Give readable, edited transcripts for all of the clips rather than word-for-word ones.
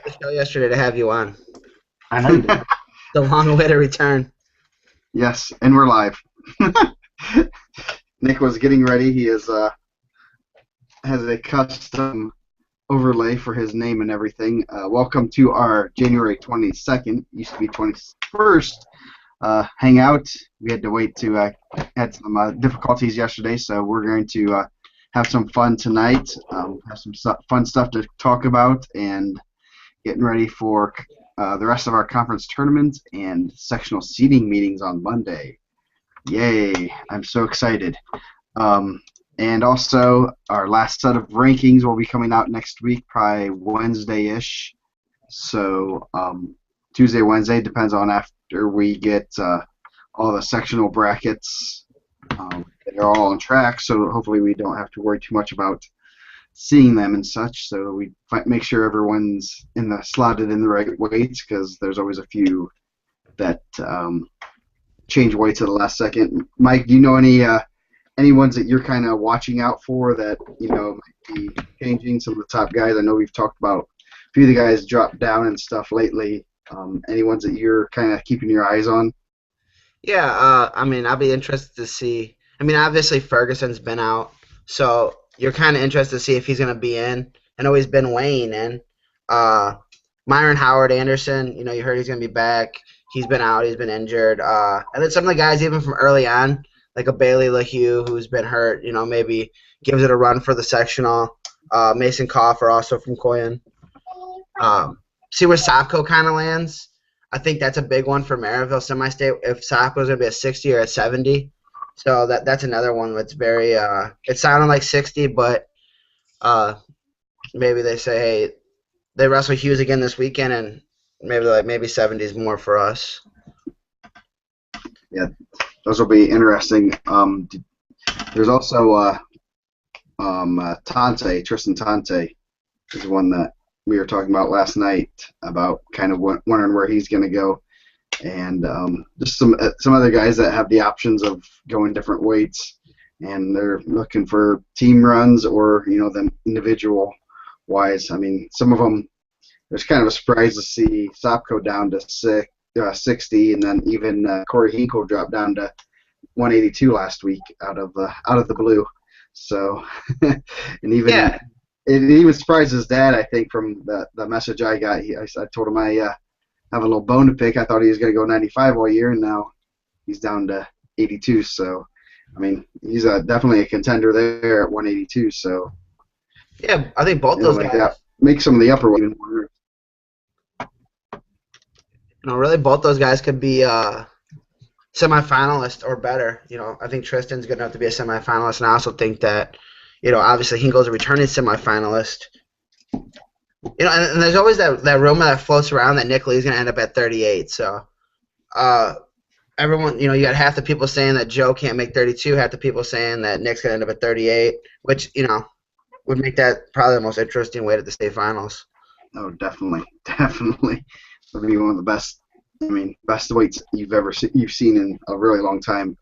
The show yesterday to have you on. I know you did. The long way to return. Yes, and we're live. Nick was getting ready. He has a custom overlay for his name and everything. Welcome to our January 22nd, used to be 21st, Hangout. We had to wait to had some difficulties yesterday, so we're going to have some fun tonight. Have some fun stuff to talk about, and getting ready for the rest of our conference tournaments and sectional seeding meetings on Monday. Yay! I'm so excited. And also, our last set of rankings will be coming out next week, probably Wednesday-ish. So Tuesday, Wednesday, depends on after we get all the sectional brackets. They're all on track, so hopefully we don't have to worry too much about seeing them and such. So we make sure everyone's slotted in the right weights, because there's always a few that change weights at the last second. Mike, do you know any ones that you're kind of watching out for that might be changing? Some of the top guys. I know we've talked about a few of the guys dropped down and stuff lately. Any ones that you're kind of keeping your eyes on? Yeah, I'll be interested to see. Obviously Ferguson's been out, so you're kind of interested to see if he's going to be in. I know he's been weighing in. Myron Howard Anderson, you heard he's going to be back. He's been out. He's been injured. And then some of the guys, even from early on, like a Bailey LaHue who's been hurt, maybe gives it a run for the sectional. Mason Coffer also from Coyan. See where Sopko kind of lands. I think that's a big one for Maryville semi-state. If Sopko's going to be a 60 or a 70, so that's another one that's very. It sounded like 60, but maybe they say, hey, they wrestle Hughes again this weekend, and maybe 70 is more for us. Yeah, those will be interesting. There's also Tristan Tante is one that we were talking about last night, about kind of wondering where he's going to go, and just some other guys that have the options of going different weights, and they're looking for team runs or them individual wise. Some of them, there's kind of a surprise to see Sopko down to 60, and then even Corey Hinkle dropped down to 182 last week out of the blue. So, and even Yeah. it even surprised his dad, I think, from the message I got. I told him I have a little bone to pick. I thought he was going to go 95 all year, and now he's down to 82. So, he's definitely a contender there at 182. So, Yeah, I think both those like guys. that, make some of the upper weight. Really, both those guys could be semifinalist or better. I think Tristan's good enough to be a semifinalist, and I also think that, obviously Hinkle's a returning semifinalist. And there's always that rumor that floats around that Nick Lee's going to end up at 38. So, everyone, you got half the people saying that Joe can't make 32, half the people saying that Nick's going to end up at 38, which, would make that probably the most interesting weight at the state finals. Oh, definitely. It'll be one of the best. Best weights you've seen in a really long time.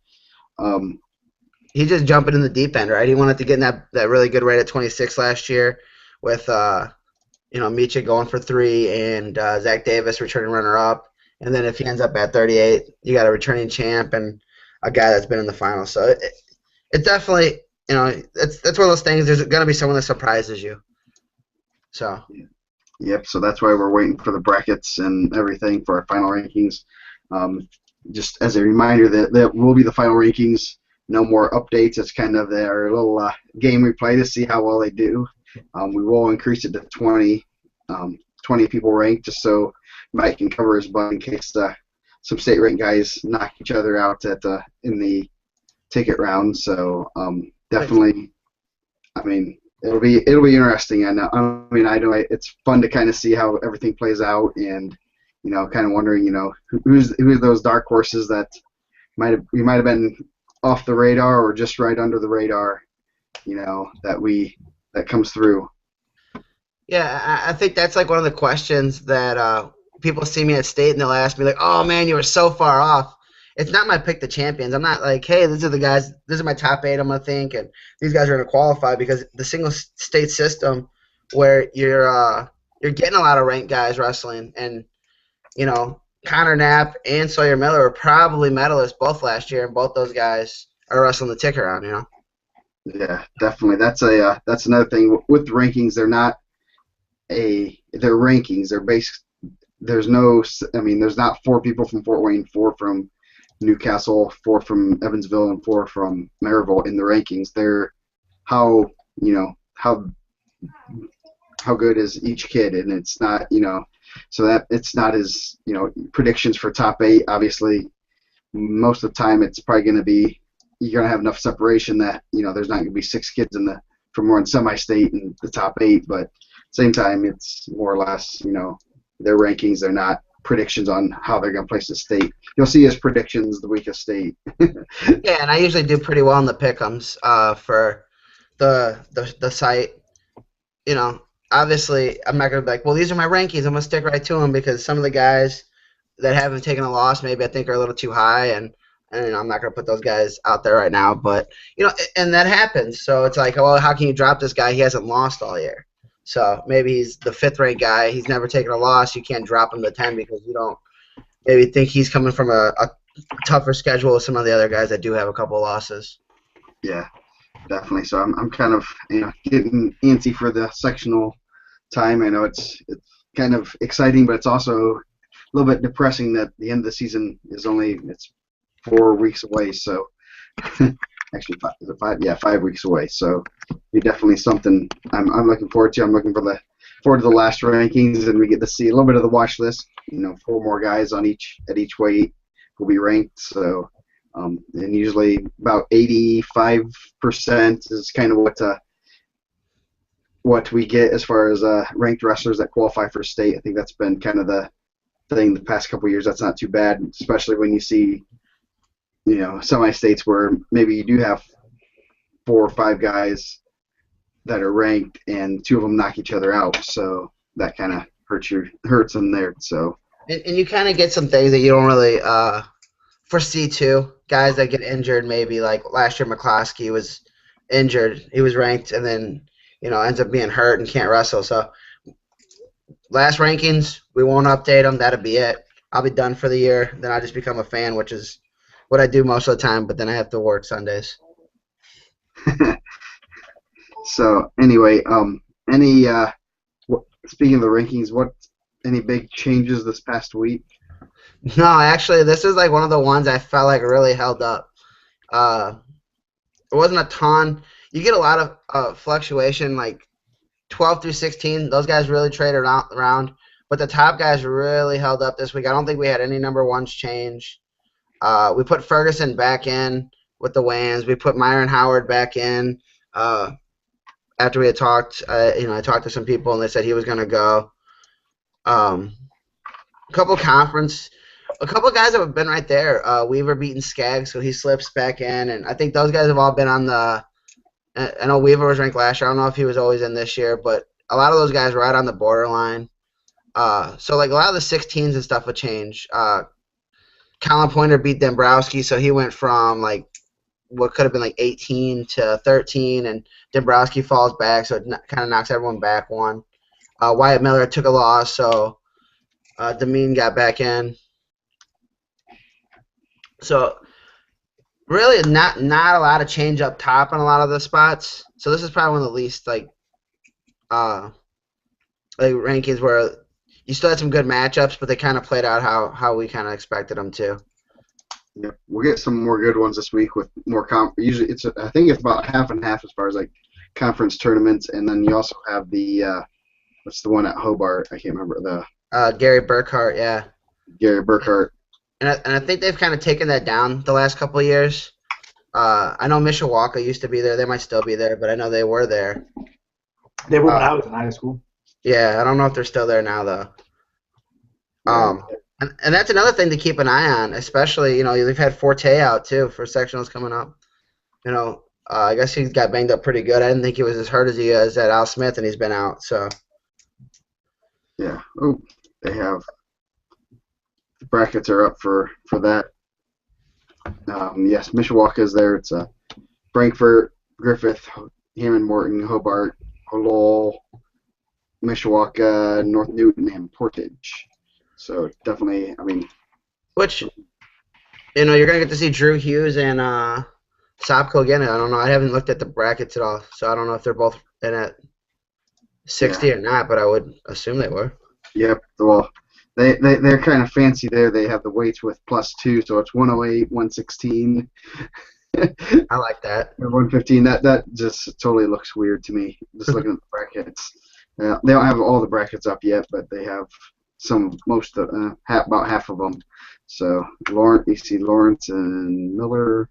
He's just jumping in the deep end, right? He wanted to get in that really good rate at 26 last year, with Micha going for 3 and Zach Davis returning runner-up. And then if he ends up at 38, you got a returning champ and a guy that's been in the finals. So it definitely, that's one of those things. There's going to be someone that surprises you. So. Yep, so that's why we're waiting for the brackets and everything for our final rankings. Just as a reminder that will be the final rankings. No more updates. It's kind of their little game we play to see how well they do. We will increase it to 20 people ranked, just so Mike can cover his butt in case some state ranked guys knock each other out in the ticket round. So definitely, It'll be interesting. I know it's fun to kind of see how everything plays out, and kind of wondering, who are those dark horses that we might have been off the radar or just right under the radar, that comes through. Yeah, I think that's like one of the questions that people see me at state and they'll ask me, like, "Oh man, you were so far off." It's not my pick the champions. I'm not like, hey, these are the guys, this is my top 8, I'm going to think, and these guys are going to qualify, because the single state system where you're you're getting a lot of ranked guys wrestling, and Connor Knapp and Sawyer Miller were probably medalists both last year, and both those guys are wrestling the ticker on. Yeah, definitely. That's another thing with the rankings. They're rankings. They're based. There's no. I mean, there's not four people from Fort Wayne, four from Newcastle, four from Evansville, and four from Maryville in the rankings. They're how you know how good is each kid, and it's not so that it's not as predictions for top eight. Obviously, most of the time it's probably going to be you're going to have enough separation that there's not going to be six kids in the from one semi-state in the top eight, but same time it's more or less their rankings. They're not predictions on how they're going to place the state. You'll see as predictions the week of state. Yeah, and I usually do pretty well in the pick'ems for the site. You know, Obviously I'm not gonna be like, well, these are my rankings. I'm gonna stick right to them because some of the guys that haven't taken a loss maybe I think are a little too high, and I'm not gonna put those guys out there right now. But and that happens. So it's like, well, how can you drop this guy? He hasn't lost all year. So maybe he's the fifth ranked guy. He's never taken a loss. You can't drop him to 10 because you don't maybe think he's coming from a tougher schedule with some of the other guys that do have a couple of losses. Yeah, definitely. So I'm kind of getting antsy for the sectional time. I know it's kind of exciting, but it's also a little bit depressing that the end of the season is it's 4 weeks away. So actually, is it five? Yeah, 5 weeks away. So be definitely something I'm looking forward to. I'm looking forward to the last rankings, and we get to see a little bit of the watch list. Four more guys on each weight will be ranked. So and usually about 85% is kind of what we get as far as ranked wrestlers that qualify for state. I think that's been kind of the thing the past couple of years. That's not too bad, especially when you see semi-states where maybe you do have four or five guys that are ranked and two of them knock each other out. So that kind of hurts them there. So And you kind of get some things that you don't really foresee too. Guys that get injured, maybe like last year McCloskey was injured. He was ranked and then ends up being hurt and can't wrestle. So last rankings, we won't update them. That'll be it. I'll be done for the year. Then I just become a fan, which is what I do most of the time. But then I have to work Sundays. so anyway, any speaking of the rankings, any big changes this past week? No, actually, this is like one of the ones I felt like really held up. Uh, it wasn't a ton. You get a lot of fluctuation, like 12 through 16. Those guys really traded around, but the top guys really held up this week. I don't think we had any number ones change. We put Ferguson back in with the Wayans. We put Myron Howard back in after we had talked. I talked to some people and they said he was going to go. A couple guys that have been right there. Weaver beating Skaggs, so he slips back in, and I think those guys have all been on the. I know Weaver was ranked last year. I don't know if he was always in this year, but a lot of those guys were right on the borderline. So like a lot of the 16s and stuff would change. Colin Pointer beat Dombrowski, so he went from like what could have been like 18 to 13, and Dombrowski falls back, so it kind of knocks everyone back one. Wyatt Miller took a loss, so Demeen got back in. So really not a lot of change up top in a lot of the spots. So this is probably one of the least like rankings where you still had some good matchups, but they kind of played out how we kind of expected them to. Yeah, we'll get some more good ones this week with more usually I think it's about half and half as far as like conference tournaments, and then you also have the what's the one at Hobart? I can't remember Gary Burkhart, yeah. Gary Burkhart. And I think they've kind of taken that down the last couple of years. I know Mishawaka used to be there. They might still be there, but I know they were there. They were when I was in high school. Yeah, I don't know if they're still there now, though. And that's another thing to keep an eye on, especially, they've had Forte out, too, for sectionals coming up. I guess he got banged up pretty good. I didn't think he was as hurt as he is at Al Smith, and he's been out, so. Yeah. Oh, they have. The brackets are up for that. Yes, Mishawaka is there. It's Frankfurt, Griffith, Hammond, Morton, Hobart, Lowell, Mishawaka, North Newton, and Portage. So definitely, I mean, Which you're gonna get to see Drew Hughes and Sopko again. I don't know. I haven't looked at the brackets at all, so I don't know if they're both in at yeah, 60 or not. But I would assume they were. yep. Well, they're kind of fancy there. They have the weights with +2, so it's 108, 116. I like that. 115. That just totally looks weird to me. Just looking at the brackets. They don't have all the brackets up yet, but they have most of about half of them. So you see Lawrence and Miller.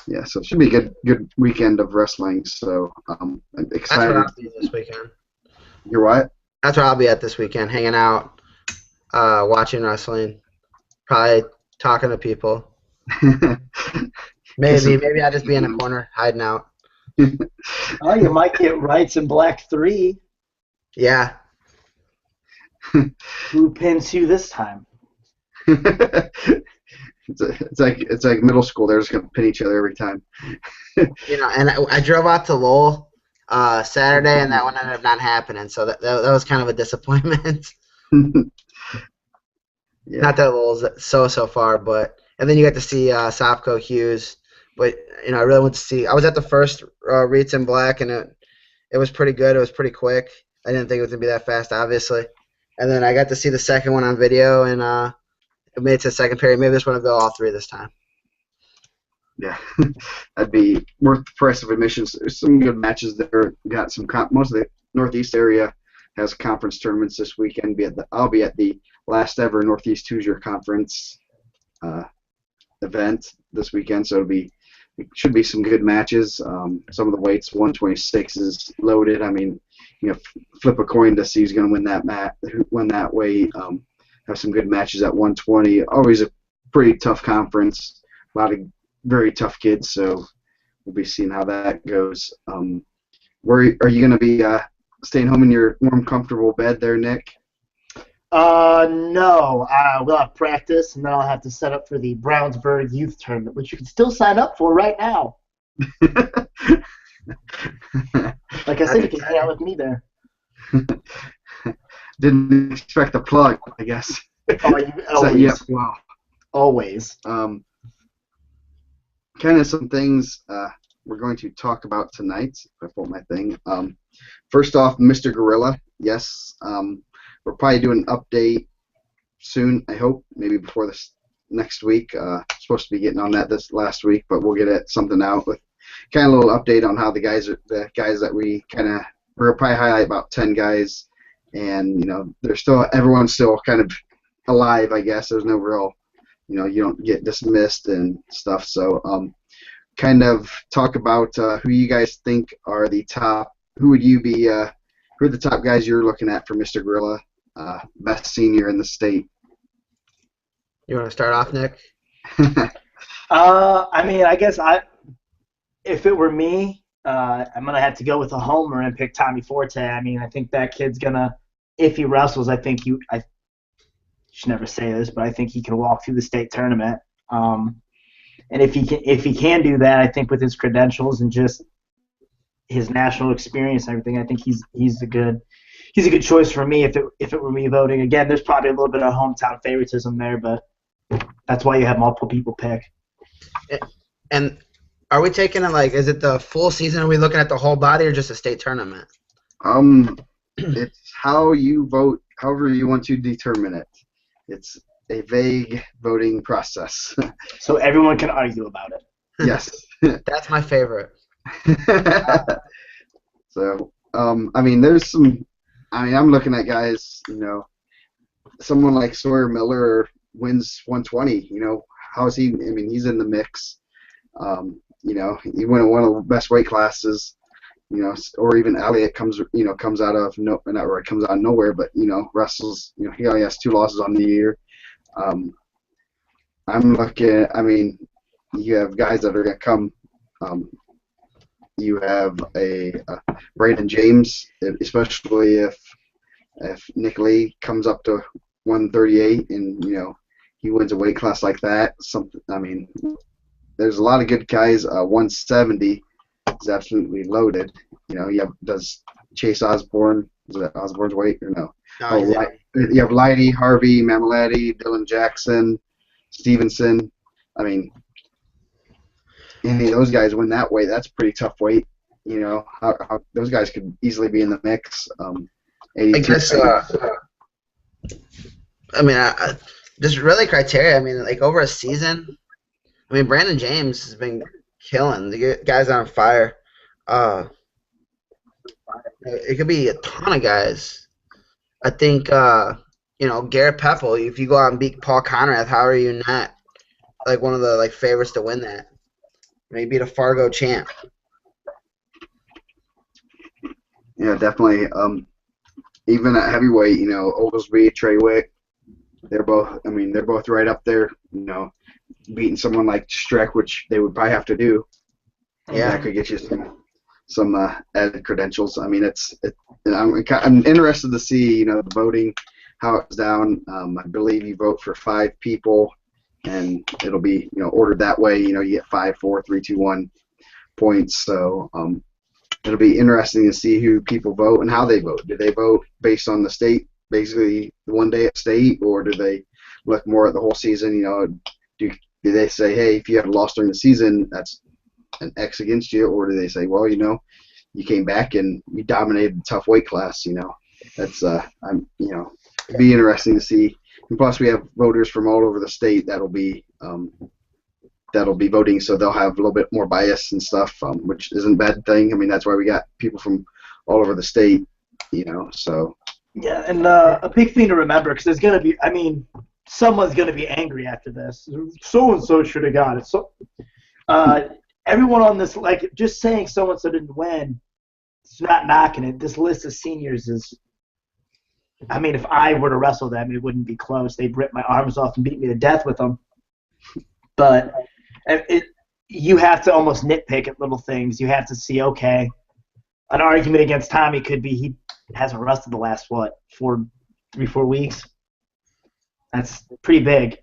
Yeah, so it should be a good weekend of wrestling. So I'm That's what excited. I'll be this weekend. You're what? That's where I'll be at this weekend, hanging out, watching wrestling, probably talking to people. Maybe I'll just be in a corner hiding out. Oh, you might get Rights in Black 3. Yeah. Who pins who this time? It's like middle school. They're just gonna pin each other every time. And I drove out to Lowell Saturday, and that one ended up not happening. So that was kind of a disappointment. Yeah. Not that Lowell's so far, but and then you got to see Sopko Hughes. But I really went to see. I was at the first Reeds in Black, and it was pretty good. It was pretty quick. I didn't think it was gonna be that fast, obviously. And then I got to see the second one on video, and it made it to the second period. Maybe this one will go all three this time. Yeah, that'd be worth the price of admissions. There's some good matches there. Got some most of the Northeast area has conference tournaments this weekend. I'll be at the last ever Northeast Hoosier Conference event this weekend, so it should be some good matches. Some of the weights, 126 is loaded. I mean, flip a coin to see who's going to win that weight. Have some good matches at 120. Always a pretty tough conference. A lot of very tough kids, so we'll be seeing how that goes. Where are you going to be staying home in your warm, comfortable bed there, Nick? No. We'll have practice, and then I'll have to set up for the Brownsburg Youth Tournament, which you can still sign up for right now. Like I said, you can hang out with me there. Didn't expect a plug, I guess. Oh, always. Yeah, wow. Always. Kind of some things we're going to talk about tonight. If I pull my thing. First off, Mr. Gorilla. Yes, we're probably doing an update soon. I hope maybe before this next week. Supposed to be getting on that this last week, but we'll get something out with kind of a little update on how the guys that we're probably highlight about 10 guys, and everyone's still kind of alive. I guess there's no real. You don't get dismissed and stuff. So, kind of talk about who you guys think are the top. Who would you be? Who are the top guys you're looking at for Mr. Gorilla, best senior in the state? You want to start off, Nick? I mean, I guess if it were me, I'm gonna have to go with a homer and pick Tommy Forte. I mean, I think that kid's gonna, if he wrestles, I should never say this, but I think he can walk through the state tournament. And if he can do that, I think with his credentials and just his national experience and everything, I think he's a good choice for me if it were me voting. Again, there's probably a little bit of hometown favoritism there, but that's why you have multiple people pick. And are we taking it is it the full season? Are we looking at the whole body or just a state tournament? It's how you vote, however you want to determine it. It's a vague voting process. So everyone can argue about it. Yes. That's my favorite. So, I mean, there's some. I mean, I'm looking at guys. Someone like Sawyer Miller wins 120. How is he? I mean, he's in the mix. He went in one of the best weight classes. Or even Elliott comes out of comes out of nowhere, but wrestles. He only has 2 losses on the year. I'm looking. I mean, you have guys that are gonna come. You have a Braden James, especially if Nick Lee comes up to 138 and he wins a weight class like that. I mean, there's a lot of good guys. 170 is absolutely loaded. Does Chase Osborne, Is that Osborne's weight or no? No, Oh, he's in. You have Lighty, Harvey, Mamiletti, Dylan Jackson, Stevenson. I mean, any of those guys win that weight, that's pretty tough weight. You know, those guys could easily be in the mix. I 82. guess. I mean, just really criteria. I mean, like over a season. I mean, Brandon James has been killing. The guy's on fire. It could be a ton of guys. I think, Garrett Pepple, if you go out and beat Paul Conrad, how are you not like one of the like favorites to win that? Maybe the Fargo champ. Yeah, definitely. Even at heavyweight, Oglesby, Trey Wick, they're both right up there. Beating someone like Streck, which they would probably have to do. Yeah. That could get you some added credentials. I mean, I'm interested to see, the voting, how it's down. I believe you vote for 5 people, and it'll be, ordered that way. You get 5, 4, 3, 2, 1 points. So it'll be interesting to see who people vote and how they vote. Do they vote based on the state, basically one day at state, or do they look more at the whole season? Do they say, hey, if you had lost during the season, that's an X against you, or do they say, well, you came back and you dominated the tough weight class? That's it'd be interesting to see. And plus, we have voters from all over the state that'll be voting, so they'll have a little bit more bias and stuff, which isn't a bad thing. I mean, that's why we got people from all over the state, so. Yeah, and a big thing to remember, because there's going to be, someone's going to be angry after this. So-and-so should have got it. So, everyone on this, like, just saying so-and-so didn't win, it's not knocking it. This list of seniors is, if I were to wrestle them, it wouldn't be close. They'd rip my arms off and beat me to death with them. But you have to almost nitpick at little things. You have to see, okay, an argument against Tommy could be he hasn't wrestled the last, 4 weeks? That's pretty big.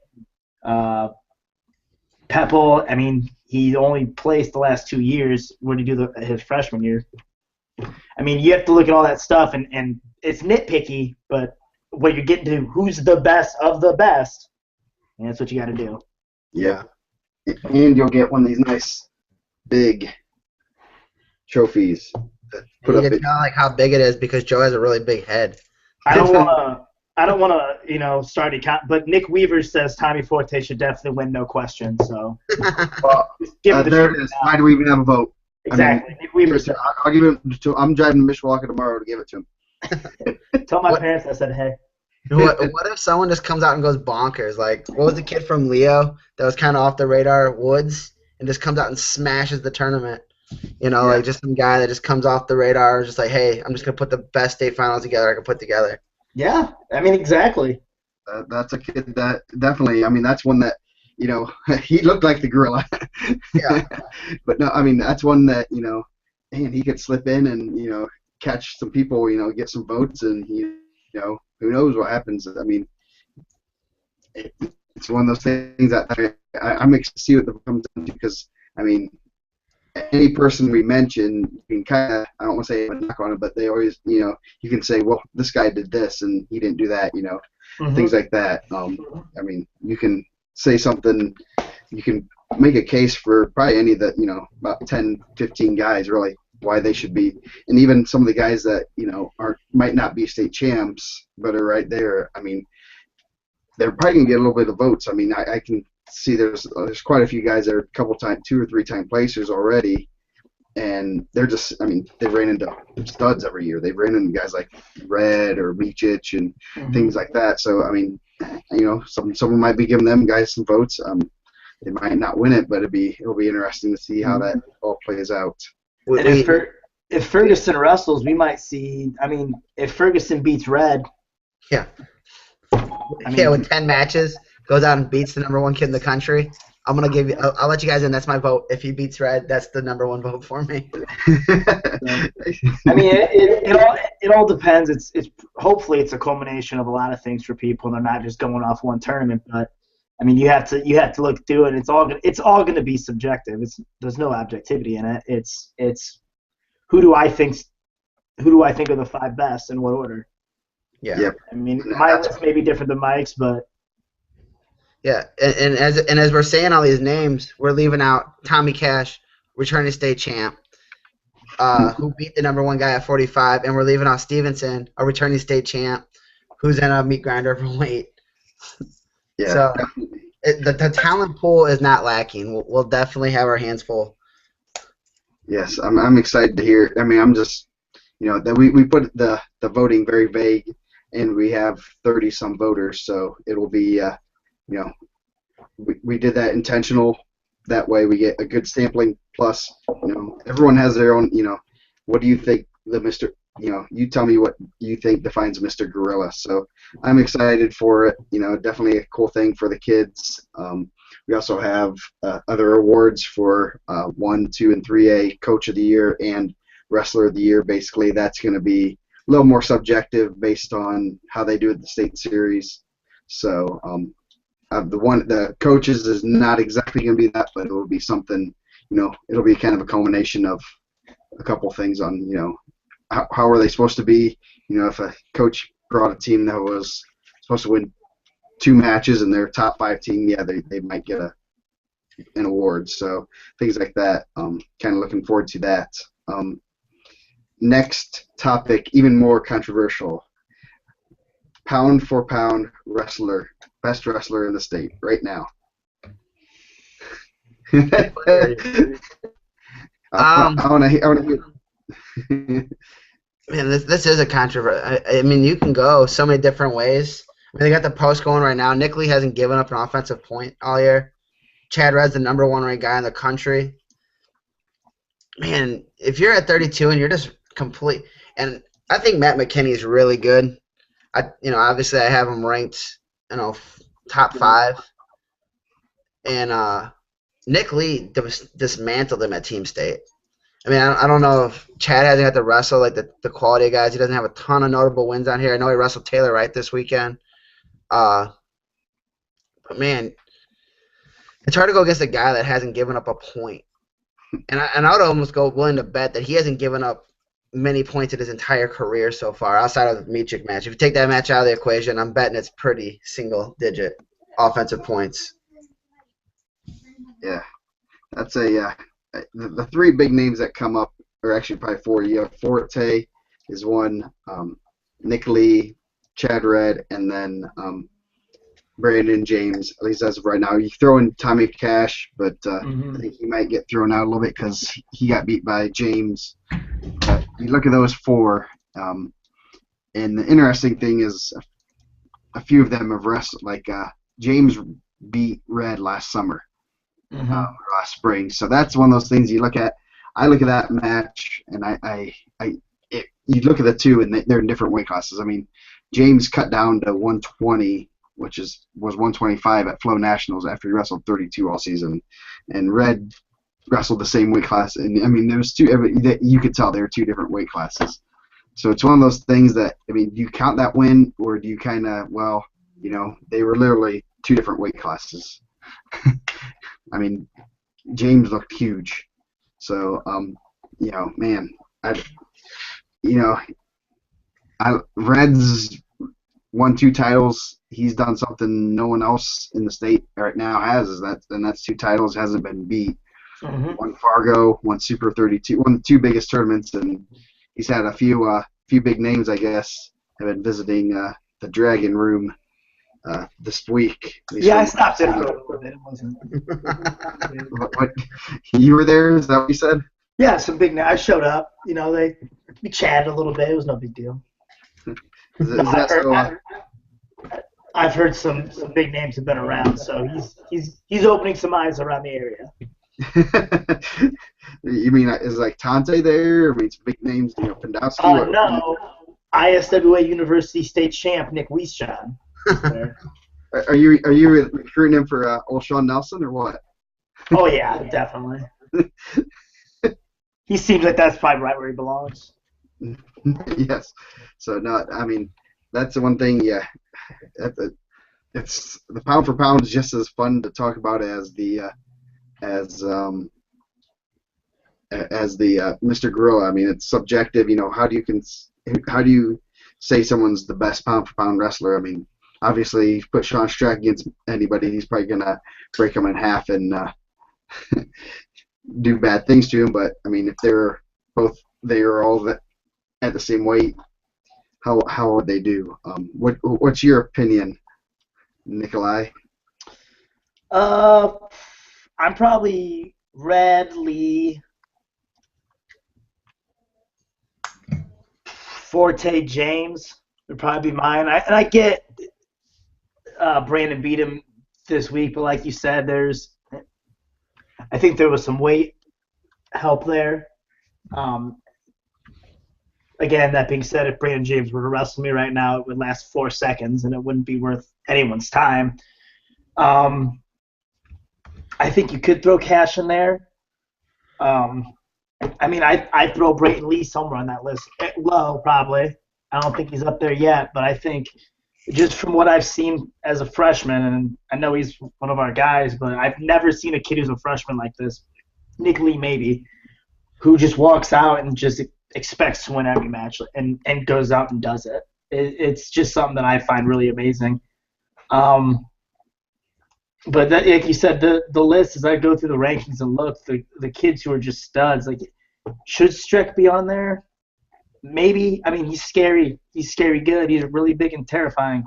Pepple, he only placed the last 2 years. What did he do his freshman year? You have to look at all that stuff, and it's nitpicky, but when you're getting to who's the best of the best, and that's what you got to do. Yeah. And you'll get one of these nice, big trophies. You can tell like how big it is because Joe has a really big head. I don't want to start a count, but Nick Weaver says Tommy Forte should definitely win, no question. So, well, there it is. Why do we even have a vote? Exactly. Nick Weaver said, I'll give it to. I'm driving to Mishawaka tomorrow to give it to him. Tell my parents I said, hey. What if someone just comes out and goes bonkers? Like, what was the kid from Leo that was kind of off the radar, Woods, and just comes out and smashes the tournament? Like just some guy that just comes off the radar, just like, hey, I'm just gonna put the best state finals together I can put together. Yeah, exactly. That's a kid that definitely. That's one that he looked like the gorilla. Yeah. But no, that's one that man, he could slip in and catch some people, get some votes, and who knows what happens. It's one of those things that I'm excited to see what it comes down to, because any person we mention, you can kind of, I don't want to say knock on it, but they always, you can say, well, this guy did this and he didn't do that, things like that. You can say something, you can make a case for probably any of the, about 10, 15 guys, really, why they should be. And even some of the guys that, might not be state champs, but are right there, they're probably going to get a little bit of votes. I can see there's quite a few guys that are a couple time, 2 or 3 time placers already, and they're just, they ran into studs every year. They've ran into guys like Red or Leachich and things like that. So someone might be giving them guys some votes. They might not win it, but it'll be interesting to see how that all plays out. And if Ferguson wrestles, we might see. If Ferguson beats Red, yeah, with 10 matches, goes out and beats the number 1 kid in the country. I'm gonna give you. I'll let you guys in. That's my vote. If he beats Red, that's the number 1 vote for me. it all depends. It's hopefully it's a culmination of a lot of things for people, and they're not just going off one tournament. But you have to look through it. It's all gonna be subjective. There's no objectivity in it. It's who who do I think are the 5 best in what order? Yeah. Yep. I mean, And my that's list may be different than Mike's, but Yeah, and as we're saying all these names, we're leaving out Tommy Cash, returning state champ, who beat the number one guy at 45, and we're leaving out Stevenson, a returning state champ, who's in a meat grinder for weight. yeah. So the talent pool is not lacking. We'll definitely have our hands full. Yes, I'm excited to hear. I mean, I'm just, that we put the voting very vague, and we have 30 some voters, so it'll be, we did that intentional. That way we get a good sampling. Plus, everyone has their own. What do you think the Mr. You tell me what you think defines Mr. Gorilla. So I'm excited for it. Definitely a cool thing for the kids. We also have other awards for 1, 2, and 3A Coach of the Year and Wrestler of the Year. Basically, that's going to be a little more subjective based on how they do at the state series. So the coaches is not exactly going to be that, but it will be something. It'll be kind of a culmination of a couple things on how are they supposed to be. If a coach brought a team that was supposed to win 2 matches and their top 5 team, yeah, they might get an award. So things like that. Kind of looking forward to that. Next topic, even more controversial. Pound for pound wrestler, best wrestler in the state right now. I want to hear. Man, this is a controversy. I mean, you can go so many different ways. I mean, they got the post going right now. Nick Lee hasn't given up an offensive point all year. Chad Redd's the number 1 ranked guy in the country. Man, if you're at 32 and you're just complete, and I think Matt McKinney is really good. Obviously I have him ranked, top 5, and Nick Lee dismantled him at Team State. I mean, I don't know if Chad hasn't got to wrestle like the quality of guys. He doesn't have a ton of notable wins on here. I know he wrestled Taylor Wright this weekend. But man, it's hard to go against a guy that hasn't given up a point. And I would almost go willing to bet that he hasn't given up many points in his entire career so far, outside of the Michik match. If you take that match out of the equation, I'm betting it's pretty single-digit offensive points. Yeah, that's the 3 big names that come up, or actually probably 4. You have Forte is one, Nick Lee, Chad Redd, and then Brandon James. At least as of right now. You throw in Tommy Cash, but I think he might get thrown out a little bit because he got beat by James. But you look at those 4, and the interesting thing is a few of them have wrestled. Like James beat Red last summer. Last spring. So that's one of those things you look at. I look at that match, and you look at the 2, and they're in different weight classes. I mean, James cut down to 120, which was 125 at Flow Nationals after he wrestled 32 all season, and Red wrestled the same weight class. And I mean, there was 2. You could tell there were 2 different weight classes. So it's one of those things that, I mean, do you count that win, or do you kind of, they were literally 2 different weight classes. I mean, James looked huge. So, man, Red's won 2 titles. He's done something no one else in the state right now has. And that's 2 titles, hasn't been beat. Won Fargo, won Super 32, won the 2 biggest tournaments, and he's had a few big names, I guess, have been visiting the Dragon Room this week. Yeah, I stopped there for a little bit. It wasn't. What, you were there? Is that what you said? Yeah, some big. I showed up. We chatted a little bit. It was no big deal. Is that so? I've heard some big names have been around, so he's opening some eyes around the area. You mean is like Tante there? I mean, some big names, Pendowski? No, ISWA University State Champ Nick Wiesjan. Are you recruiting him for old Sean Nelson or what? Oh yeah, definitely. He seems like that's probably right where he belongs. Yes. So no, I mean that's the one thing. Yeah, it's the pound for pound is just as fun to talk about as the as the Mr. Gorilla. I mean, it's subjective. How do you say someone's the best pound for pound wrestler? I mean, obviously, you put Sean Strick against anybody, he's probably gonna break him in half and do bad things to him. But I mean, if they are all at the same weight, how would they do? What's your opinion, Nikolai? I'm probably Red Lee, Forte James would probably be mine. I get Brandon beat him this week, but like you said, I think there was some weight help there. Again, that being said, if Brandon James were to wrestle me right now, it would last 4 seconds and it wouldn't be worth anyone's time. I think you could throw Cash in there. I mean, I'd throw Brayton Lee somewhere on that list. Low, probably. I don't think he's up there yet, but I think just from what I've seen as a freshman, and I know he's one of our guys, but I've never seen a kid who's a freshman like this, Nick Lee maybe, who just walks out and just expects to win every match and goes out and does it. It's just something that I find really amazing. But that, like you said, the list, as I go through the rankings and look, the kids who are just studs, like, should Strick be on there? Maybe. I mean, he's scary. He's scary good. He's really big and terrifying.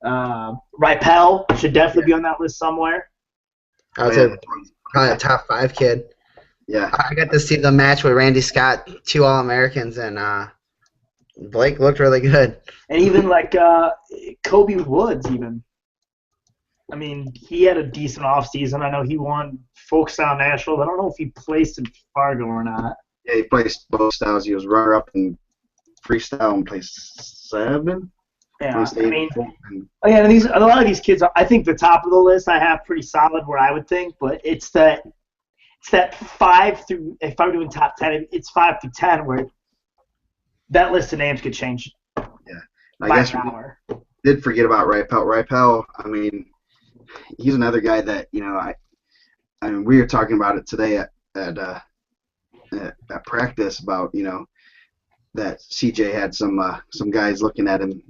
Ripel should definitely be on that list somewhere. I would say probably a top 5 kid. Yeah. I got to see the match with Randy Scott, 2 All-Americans, and Blake looked really good. And even like Kobe Woods even. I mean, he had a decent offseason. I know he won Folkstyle Nationals. I don't know if he placed in Fargo or not. Yeah, he placed both styles. He was runner-up in freestyle and placed 7. Yeah, I mean, again, a lot of these kids, I think the top of the list I have pretty solid where I would think, but it's that 5 through, if I were doing top 10, it's 5 through 10 where that list of names could change. Yeah, I guess we did forget about Ripel. Ripel, I mean, he's another guy that, I mean, we were talking about it today at practice about, that CJ had some guys looking at him,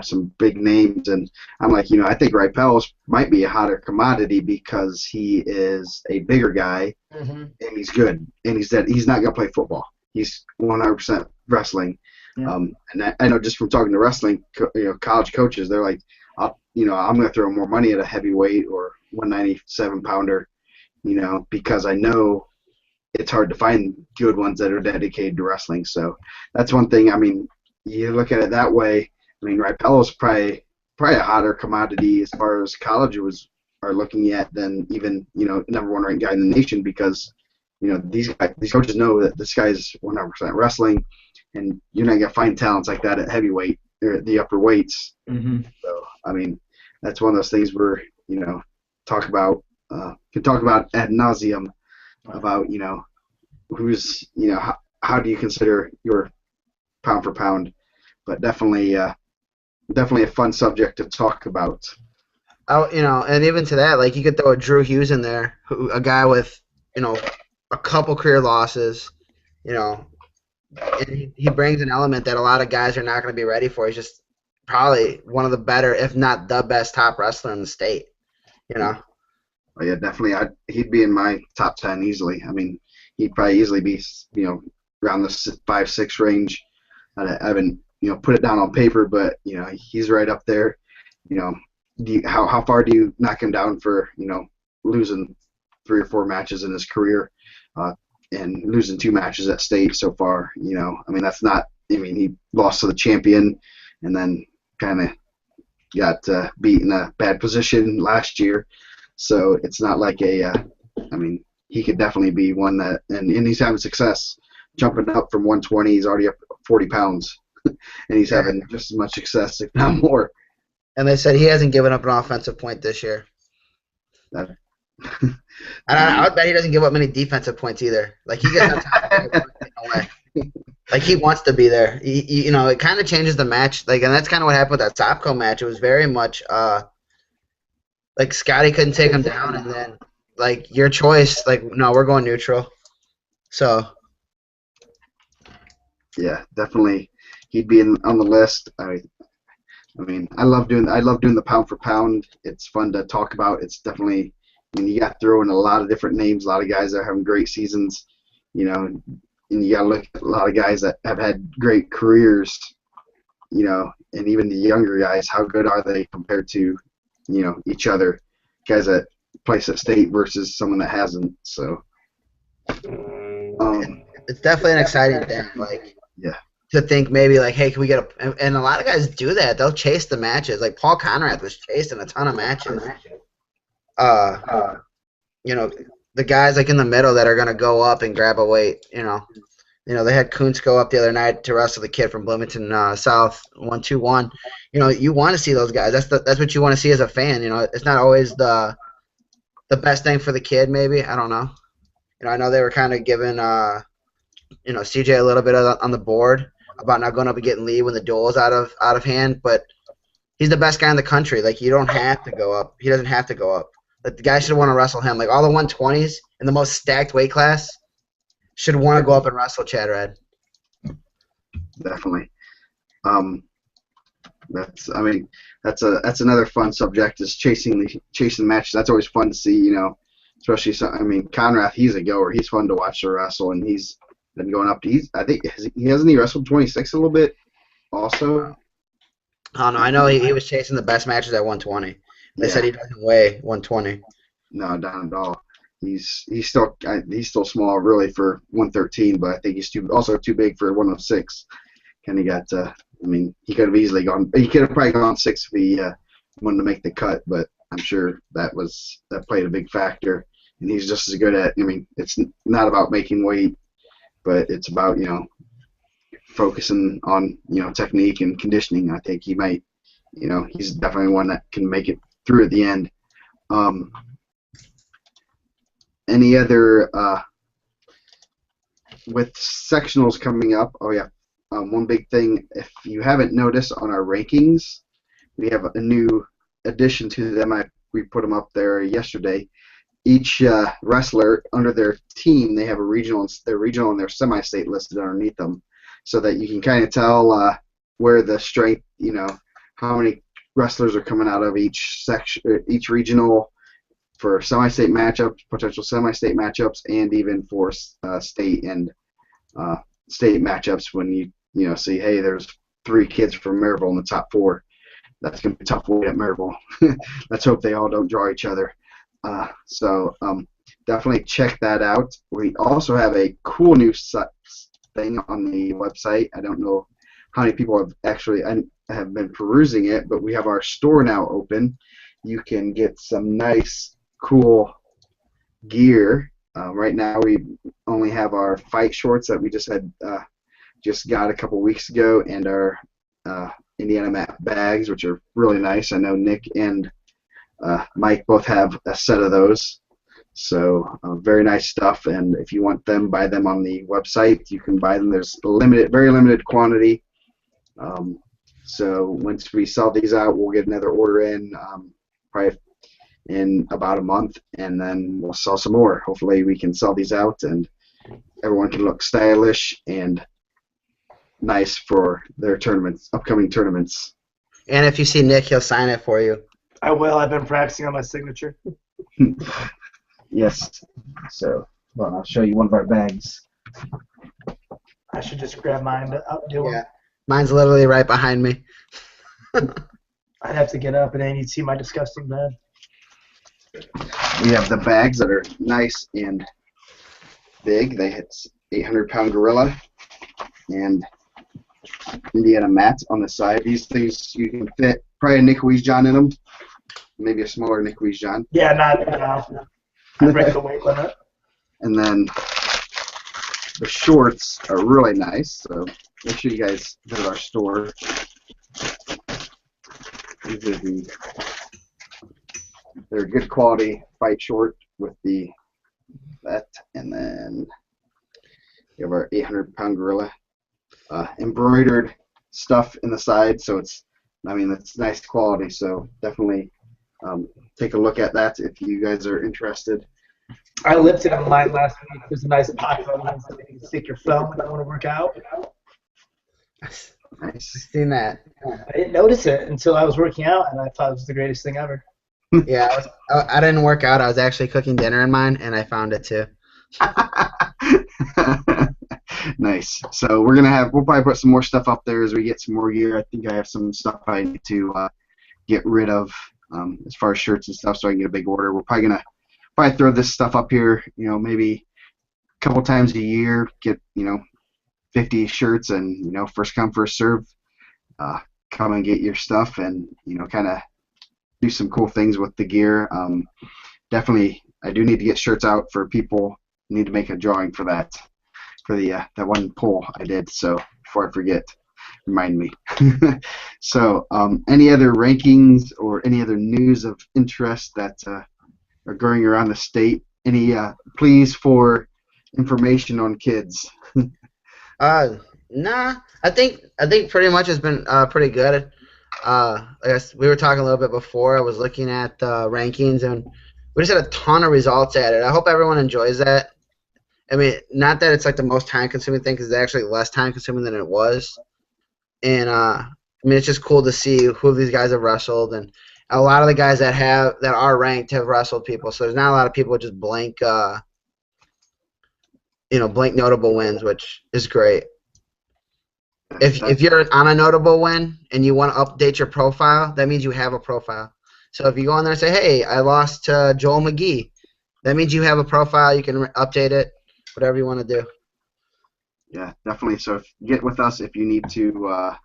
some big names, and I'm like, I think Ripel might be a hotter commodity because he is a bigger guy, and he's good, and he's not gonna play football. He's 100% wrestling. Yeah. And I know just from talking to wrestling, college coaches, they're like, I'm gonna throw more money at a heavyweight or 197 pounder, because I know it's hard to find good ones that are dedicated to wrestling. So that's one thing. I mean, you look at it that way. I mean, Ripelo's probably a hotter commodity as far as colleges are looking at than even number 1 ranked guy in the nation, because these coaches know that this guy's 100% wrestling, and you're not gonna find talents like that at heavyweight or the upper weights. So I mean, that's one of those things where can talk about ad nauseum about who's how do you consider your pound for pound, but definitely a fun subject to talk about. Oh, and even to that, like, you could throw a Drew Hughes in there, a guy with a couple career losses, and he brings an element that a lot of guys are not going to be ready for. He's just probably one of the better, if not the best, top wrestler in the state. Oh, yeah, definitely. He'd be in my top 10 easily. I mean, he'd probably easily be, around the 5-6 range. I haven't, put it down on paper, but he's right up there. How far do you knock him down for, losing 3 or 4 matches in his career, and losing 2 matches at state so far? I mean, that's not. I mean, he lost to the champion, and then kind of got beat in a bad position last year. So it's not like I mean, he could definitely be one that, and he's having success jumping up from 120. He's already up 40 pounds, and he's having just as much success, if not more. And they said he hasn't given up an offensive point this year. And I would bet he doesn't give up many defensive points either. Like, he gets on top away. Like, he wants to be there. It kind of changes the match. Like, and that's kind of what happened with that Topco match. It was very much like, Scotty couldn't take him down, and then, like, your choice, like, no, we're going neutral. So Yeah, definitely, he'd be on the list. I mean, I love doing the pound for pound. It's fun to talk about. It's definitely, I mean, you got to throw in a lot of different names, a lot of guys that are having great seasons, you know, and you got to look at a lot of guys that have had great careers, and even the younger guys, how good are they compared to, each other, guys that place at state versus someone that hasn't. So, um, it's definitely an exciting thing. Like yeah, to think maybe like, hey, can we get and a lot of guys do that. They'll chase the matches. Like Paul Conrad was chasing a ton of matches. Uh, you know, the guys like in the middle that are gonna go up and grab a weight. They had Kuntz go up the other night to wrestle the kid from Bloomington South 121. You want to see those guys. That's what you want to see as a fan. It's not always the best thing for the kid. Maybe I don't know. I know they were kind of giving CJ a little bit on the board about not going up and getting lead when the duel is out of hand, but he's the best guy in the country. Like you don't have to go up. He doesn't have to go up. Like the guy should want to wrestle him. Like all the 120s in the most stacked weight class should want to go up and wrestle Chad Red. definitely. That's another fun subject is chasing matches. That's always fun to see, especially Conrath, he's a goer. He's fun to watch to wrestle, and he's been going up to I think hasn't he wrestled 26 a little bit also? I don't know. I know he was chasing the best matches at 120. They said he doesn't weigh 120. No, not at all. He's still small really for 113, but I think he's also too big for 106. Kind of got. He could have easily gone. He could have probably gone 6 if he wanted to make the cut, but I'm sure that played a big factor. And he's just as good at. It's not about making weight, but it's about focusing on technique and conditioning. I think he might. He's definitely one that can make it through at the end. Any other with sectionals coming up? Oh yeah. One big thing, if you haven't noticed on our rankings, we have a new addition to them. We put them up there yesterday. Each wrestler under their team, they have a regional. Their regional and their semi-state listed underneath them, so that you can kind of tell where the strength, how many wrestlers are coming out of each section, each regional for semi-state matchups, potential semi-state matchups, and even for state and state matchups when you see, hey, there's 3 kids from Maryville in the top 4. That's going to be tough weight at Maryville. Let's hope they all don't draw each other. So definitely check that out. We also have a cool new thing on the website. I don't know how many people have been perusing it, but we have our store now open. You can get some nice, cool gear. Right now we only have our fight shorts that we just got a couple weeks ago, and our Indiana Map bags, which are really nice. I know Nick and Mike both have a set of those. So very nice stuff, and if you want them, buy them on the website. You can buy them. There's very limited quantity. So once we sell these out, we'll get another order in probably in about a month, and then we'll sell some more. Hopefully we can sell these out, and everyone can look stylish and nice for their upcoming tournaments. And if you see Nick, he'll sign it for you. I will. I've been practicing on my signature. Yes. So, well, I'll show you one of our bags. I should just grab mine to outdo him. Mine's literally right behind me. I'd have to get up, and then you'd see my disgusting bed. We have the bags that are nice and big. They hit 800-pound gorilla and Indiana mats on the side. These things you can fit probably a Nick John in them, maybe a smaller Nick John. Yeah, not I break the weight limit. And then the shorts are really nice. So make sure you guys visit our store. They're good quality fight short with that, and then we have our 800-pound gorilla. Embroidered stuff in the side, so it's nice quality, so definitely take a look at that if you guys are interested. I lifted in mine last week. There's a nice pocket on the inside. You can stick your phone when you want to work out. I've Nice. seen that. I didn't notice it until I was working out, and I thought it was the greatest thing ever. Yeah, I didn't work out. I was actually cooking dinner in mine, and I found it too. Nice. So we'll probably put some more stuff up there as we get some more gear. I think I have some stuff I need to get rid of as far as shirts and stuff, so I can get a big order. We're probably gonna throw this stuff up here. Maybe a couple times a year. Get 50 shirts, and first come first serve. Come and get your stuff, and kind of do some cool things with the gear. Definitely, I do need to get shirts out for people. Need to make a drawing for that, for the that one poll I did. So before I forget, remind me. So, any other rankings or any other news of interest that are going around the state? Any pleas for information on kids? Nah. I think pretty much has been pretty good. I guess we were talking a little bit before. I was looking at the rankings, and we just had a ton of results at it. I hope everyone enjoys that. I mean, not that it's like the most time-consuming thing, because it's actually less time-consuming than it was. And I mean, it's just cool to see who these guys have wrestled, and a lot of the guys that are ranked have wrestled people. So there's not a lot of people with just blank, blank notable wins, which is great. If you're on a notable win and you want to update your profile, that means you have a profile. So if you go on there and say, "Hey, I lost to Joel McGee," that means you have a profile. You can update it, whatever you want to do. Yeah, definitely. So get with us if you need to,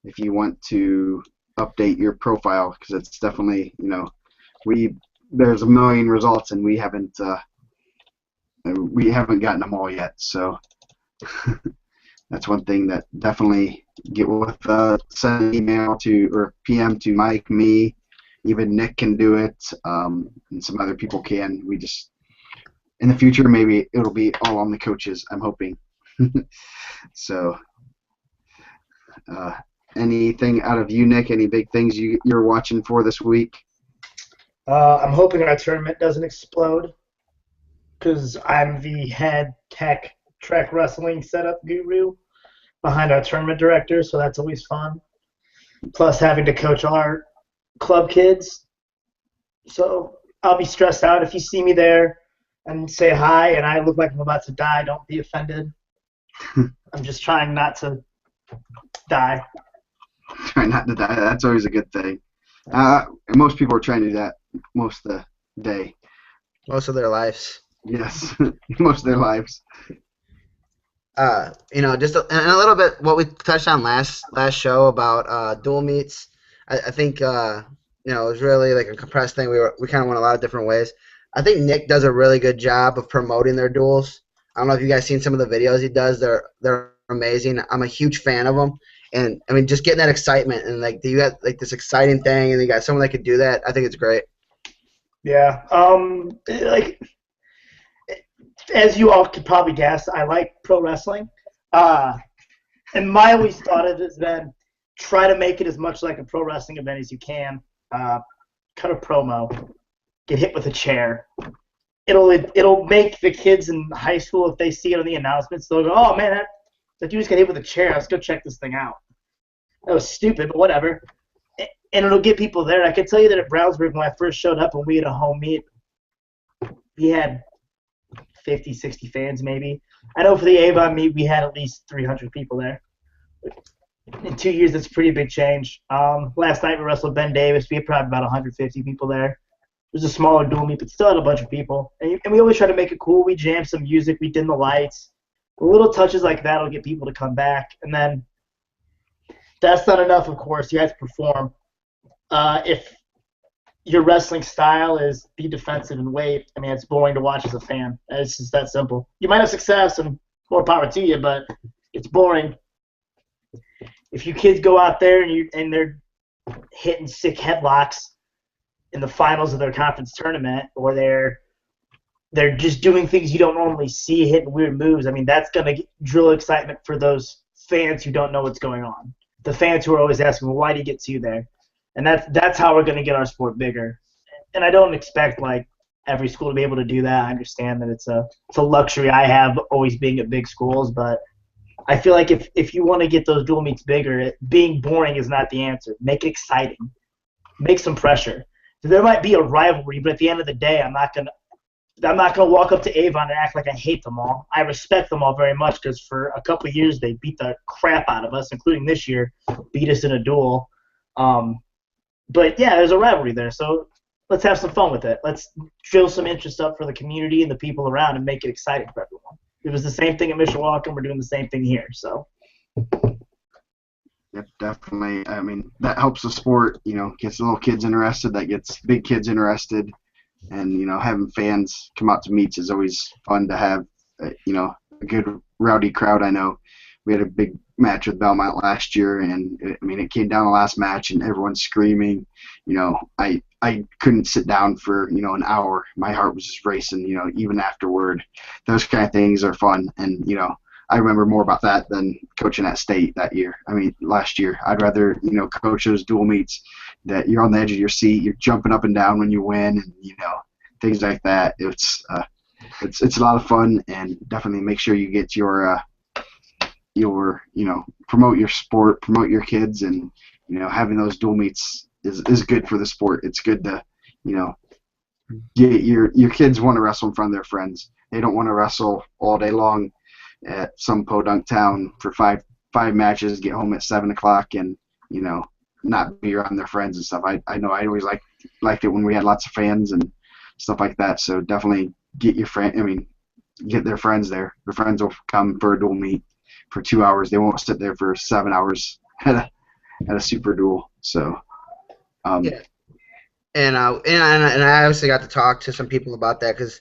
if you want to update your profile, because it's definitely, there's a million results and we haven't gotten them all yet. So that's one thing that definitely get with send an email to or PM to Mike, me, even Nick can do it, and some other people can. We just in the future maybe it'll be all on the coaches. I'm hoping. So, anything out of you, Nick? Any big things you're watching for this week? I'm hoping our tournament doesn't explode, because I'm the head tech track wrestling setup guru behind our tournament director, so that's always fun. Plus having to coach our club kids. So I'll be stressed out. If you see me there and say hi and I look like I'm about to die, don't be offended. I'm just trying not to die. Try not to die. That's always a good thing. Most people are trying to do that most of the day. Most of their lives. Yes, most of their lives. Just and a little bit what we touched on last show about dual meets. I think it was really like a compressed thing. We kind of went a lot of different ways. I think Nick does a really good job of promoting their duels. I don't know if you guys seen some of the videos he does. They're amazing. I'm a huge fan of them. And I mean, just getting that excitement and like you got like this exciting thing, and you got someone that could do that. I think it's great. Yeah. Like as you all could probably guess, I like pro wrestling. And my always thought of it has been try to make it as much like a pro wrestling event as you can. Cut a promo, get hit with a chair. It'll make the kids in high school, if they see it on the announcements, they'll go, "Oh man, that dude just got hit with a chair. Let's go check this thing out." That was stupid, but whatever. And it'll get people there. I can tell you that at Brownsburg, when I first showed up and we had a home meet, we had 50, 60 fans maybe. I know for the Avon meet, we had at least 300 people there. In 2 years, that's a pretty big change. Last night we wrestled Ben Davis. We had probably about 150 people there. It was a smaller dual meet, but still had a bunch of people. And we always try to make it cool. We jammed some music. We dim the lights. The little touches like that will get people to come back. And then that's not enough, of course. You have to perform. If your wrestling style is be defensive and wait, I mean, it's boring to watch as a fan. It's just that simple. You might have success and more power to you, but it's boring. If you kids go out there and they're hitting sick headlocks in the finals of their conference tournament, or they're just doing things you don't normally see, hitting weird moves, I mean, that's going to drill excitement for those fans who don't know what's going on. The fans who are always asking, well, why do you get to there? And that's how we're going to get our sport bigger. And I don't expect, like, every school to be able to do that. I understand that it's a luxury I have always being at big schools, but I feel like if you want to get those dual meets bigger, being boring is not the answer. Make it exciting. Make some pressure. So there might be a rivalry, but at the end of the day, I'm not gonna walk up to Avon and act like I hate them all. I respect them all very much because for a couple of years they beat the crap out of us, including this year, beat us in a duel. But yeah, there's a rivalry there, so let's have some fun with it. Let's drill some interest up for the community and the people around and make it exciting for everyone. It was the same thing at Mishawaka, and we're doing the same thing here. So. Yep, definitely. I mean, that helps the sport. Gets little kids interested. That gets big kids interested. And having fans come out to meets is always fun to have. A good rowdy crowd. I know we had a big match with Belmont last year, and it came down the last match, and everyone's screaming. I couldn't sit down for an hour. My heart was just racing. Even afterward, those kind of things are fun, and I remember more about that than coaching at state last year. I'd rather coach those dual meets that you're on the edge of your seat, you're jumping up and down when you win, and things like that. It's a lot of fun, and definitely make sure you get your promote your sport, promote your kids, and having those dual meets is good for the sport. It's good to get your kids want to wrestle in front of their friends. They don't want to wrestle all day long at some podunk town for five matches, get home at 7 o'clock, and not be around their friends and stuff. I know I always liked it when we had lots of fans and stuff like that. So definitely get get their friends there. Their friends will come for a dual meet for 2 hours. They won't sit there for 7 hours at a super duel. So yeah. And I obviously got to talk to some people about that because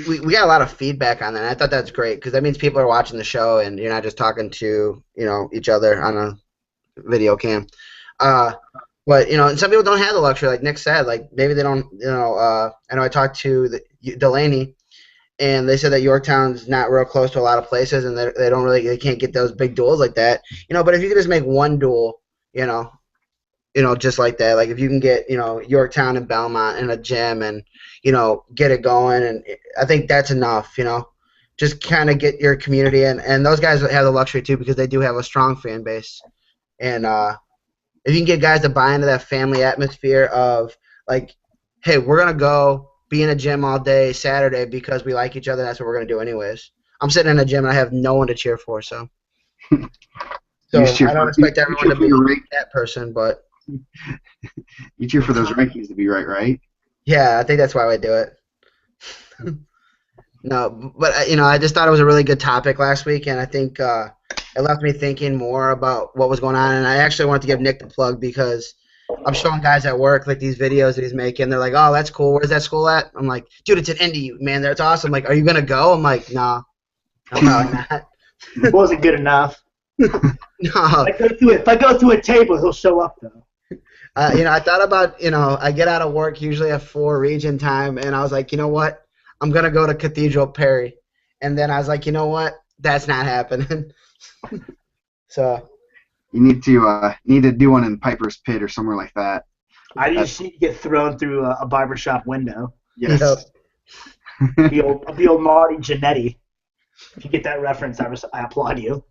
we got a lot of feedback on that. And I thought that's great because that means people are watching the show and you're not just talking to each other on a video cam. But and some people don't have the luxury, like Nick said. Like maybe they don't. I know I talked to Delaney, and they said that Yorktown's not real close to a lot of places, and they can't get those big duels like that. But if you could just make one duel, just like that. Like if you can get Yorktown and Belmont in a gym and get it going, and I think that's enough. Just kind of get your community in, and those guys have the luxury too because they do have a strong fan base, and if you can get guys to buy into that family atmosphere of like, hey, we're gonna go be in a gym all day Saturday because we like each other. That's what we're gonna do anyways. I'm sitting in a gym and I have no one to cheer for, so I don't expect everyone to be that person, but you cheer for those rankings to be right? Yeah, I think that's why we do it. No, but I just thought it was a really good topic last week, and I think it left me thinking more about what was going on. And I actually wanted to give Nick the plug because I'm showing guys at work like these videos that he's making. They're like, "Oh, that's cool. Where's that school at?" I'm like, "Dude, it's at Indy, man. That's awesome." Like, "Are you gonna go?" I'm like, "No, I'm probably not." It wasn't good enough. No. If I go through a table, he'll show up though. I thought about I get out of work usually at 4 region time, and I was like, you know what? I'm gonna go to Cathedral Perry, and then I was like, you know what? That's not happening. So you need to do one in Piper's Pit or somewhere like that. I just need to get thrown through a barbershop window. Yes. Yep. Be old Marty Jannetty. If you get that reference, I applaud you.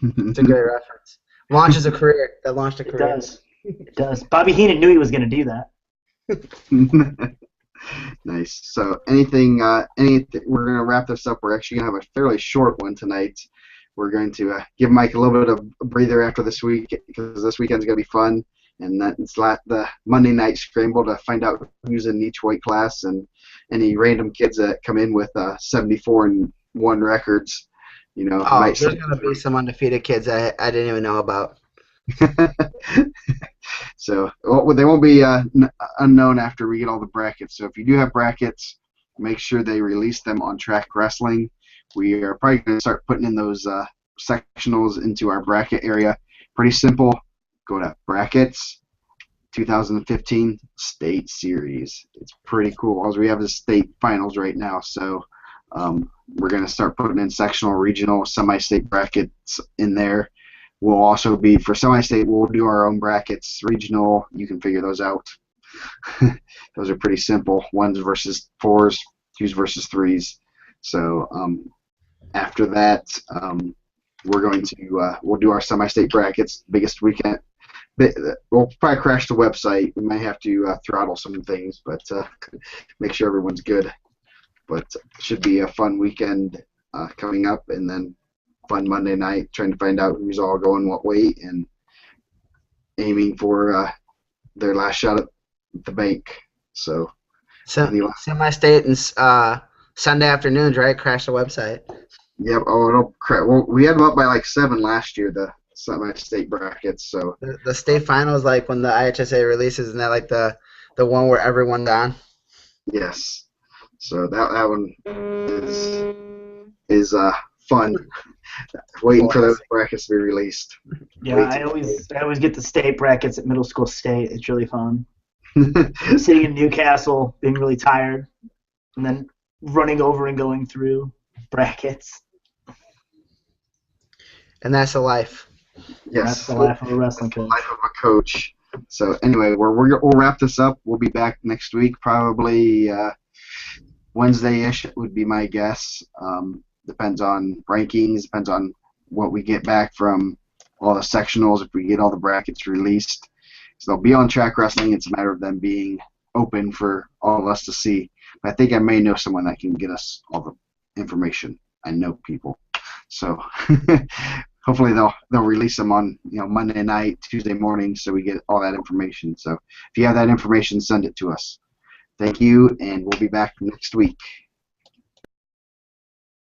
It's a great reference. Launches a career. That launched a career. It does. Bobby Heenan knew he was going to do that. Nice. So anything, we're going to wrap this up. We're actually going to have a fairly short one tonight. We're going to give Mike a little bit of a breather after this week because this weekend's going to be fun. And that's the Monday night scramble to find out who's in each weight class and any random kids that come in with 74-1 records. There's going to be some undefeated kids I didn't even know about. So they won't be unknown after we get all the brackets. So if you do have brackets, make sure they release them on Track Wrestling. We are probably going to start putting in those sectionals into our bracket area. Pretty simple. Go to brackets, 2015 state series. It's pretty cool. All we have is state finals right now. So we're going to start putting in sectional, regional, semi-state brackets in there. We'll also be, for semi-state, we'll do our own brackets. Regional, you can figure those out. those are pretty simple. 1s versus 4s, 2s versus 3s. So after that, we're going to we'll do our semi-state brackets. Biggest weekend. We'll probably crash the website. We may have to throttle some things, but make sure everyone's good. But should be a fun weekend coming up, and then fun Monday night trying to find out who's all going what weight and aiming for their last shot at the bank. So Semi-state and Sunday afternoons, right? Crash the website. Yep. Oh, it'll crap. Well, we had them up by like 7 last year, the semi-state brackets. So The state finals, like when the IHSA releases, isn't that like the one where everyone's on? yes. So that one is fun. Waiting for those brackets to be released. Yeah, I always get the state brackets at middle school state. It's really fun. Sitting in Newcastle, being really tired, and then running over and going through brackets. And that's the life. Yes. That's the life of a wrestling coach. Life of a coach. So anyway, we'll wrap this up. We'll be back next week, probably Wednesday-ish would be my guess. Depends on rankings, depends on what we get back from all the sectionals, if we get all the brackets released. So they'll be on Track Wrestling. It's a matter of them being open for all of us to see. But I think I may know someone that can get us all the information. I know people. So hopefully they'll release them on Monday night, Tuesday morning, so we get all that information. So if you have that information, send it to us. Thank you, and we'll be back next week.